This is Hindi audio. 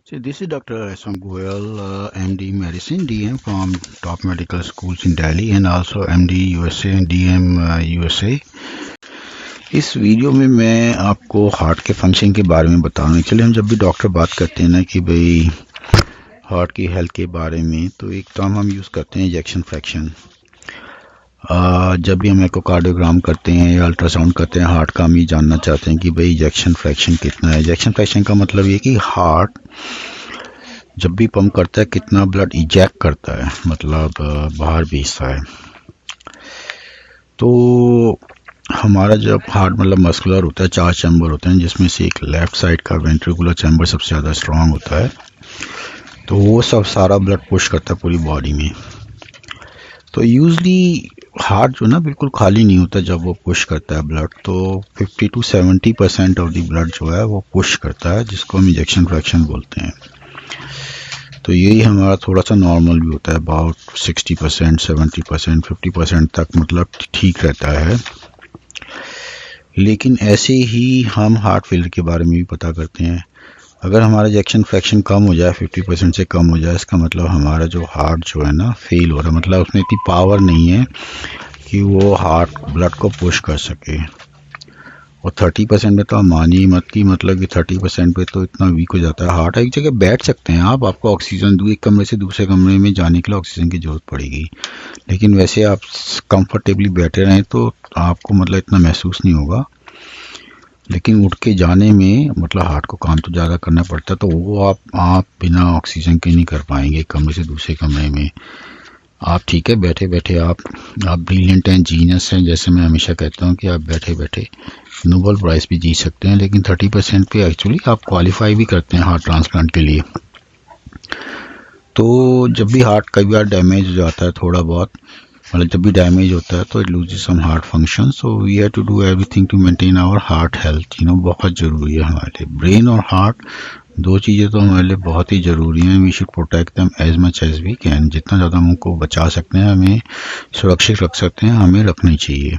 So this is Dr. Asam Goyal, MD Medicine, DM from top medical schools in Delhi and also MD USA and DM USA. इस वीडियो में मैं आपको हार्ट के फंक्शन के बारे में बताऊंगा। चलिए हम जब भी डॉक्टर बात करते हैं ना कि भाई हार्ट की हेल्थ के बारे में, तो एक टर्म हम यूज़ करते हैं इजेक्शन फ्रैक्शन। जब भी हम एकोकार्डियोग्राम करते हैं या अल्ट्रासाउंड करते हैं हार्ट का, हम ये जानना चाहते हैं कि भाई इजेक्शन फ्रैक्शन कितना है। इजेक्शन फ्रैक्शन का मतलब ये कि हार्ट जब भी पंप करता है कितना ब्लड इजेक्ट करता है, मतलब बाहर भेजता है। तो हमारा जब हार्ट मतलब मस्कुलर होता है, 4 चैम्बर होते हैं जिसमें से एक लेफ्ट साइड का वेंट्रिकुलर चैम्बर सबसे ज़्यादा स्ट्रांग होता है, तो वो सब सारा ब्लड पुश करता है पूरी बॉडी में। तो यूजली हार्ट जो ना बिल्कुल खाली नहीं होता जब वो पुश करता है ब्लड, तो 50 to 70% ऑफ द ब्लड जो है वो पुश करता है, जिसको हम इजेक्शन फ्रैक्शन बोलते हैं। तो यही हमारा थोड़ा सा नॉर्मल भी होता है, अबाउट 60%, 70%, 50% तक मतलब ठीक रहता है। लेकिन ऐसे ही हम हार्ट फेलियर के बारे में भी पता करते हैं। अगर हमारा इजेक्शन फ्रैक्शन कम हो जाए, 50% से कम हो जाए, इसका मतलब हमारा जो हार्ट जो है ना फेल हो रहा है, मतलब उसमें इतनी पावर नहीं है कि वो हार्ट ब्लड को पुश कर सके। और 30% में तो हम मानिए मत कि मतलब कि 30% पे तो इतना वीक हो जाता है हार्ट। एक जगह बैठ सकते हैं आप, आपको ऑक्सीजन एक कमरे से दूसरे कमरे में जाने के लिए ऑक्सीजन की ज़रूरत पड़ेगी, लेकिन वैसे आप कंफर्टेबली बैठे रहें तो आपको मतलब इतना महसूस नहीं होगा। लेकिन उठ के जाने में मतलब हार्ट को काम तो ज़्यादा करना पड़ता है, तो वो आप बिना ऑक्सीजन के नहीं कर पाएंगे एक कमरे से दूसरे कमरे में। आप ठीक है बैठे बैठे आप ब्रिलियंट हैं, जीनियस हैं, जैसे मैं हमेशा कहता हूँ कि आप बैठे बैठे नोबेल प्राइज़ भी जीत सकते हैं। लेकिन 30% पे एक्चुअली आप क्वालिफाई भी करते हैं हार्ट ट्रांसप्लांट के लिए। तो जब भी हार्ट कई बार डैमेज हो जाता है थोड़ा बहुत, मतलब जब भी डैमेज होता है तो it loses some heart function, so we have to do everything to maintain our heart health. बहुत ज़रूरी है हमारे लिए। ब्रेन और हार्ट दो चीज़ें तो हमारे लिए बहुत ही ज़रूरी हैं। We should protect them as much as we can. जितना ज़्यादा हम उनको बचा सकते हैं, हमें सुरक्षित रख सकते हैं, हमें रखनी चाहिए।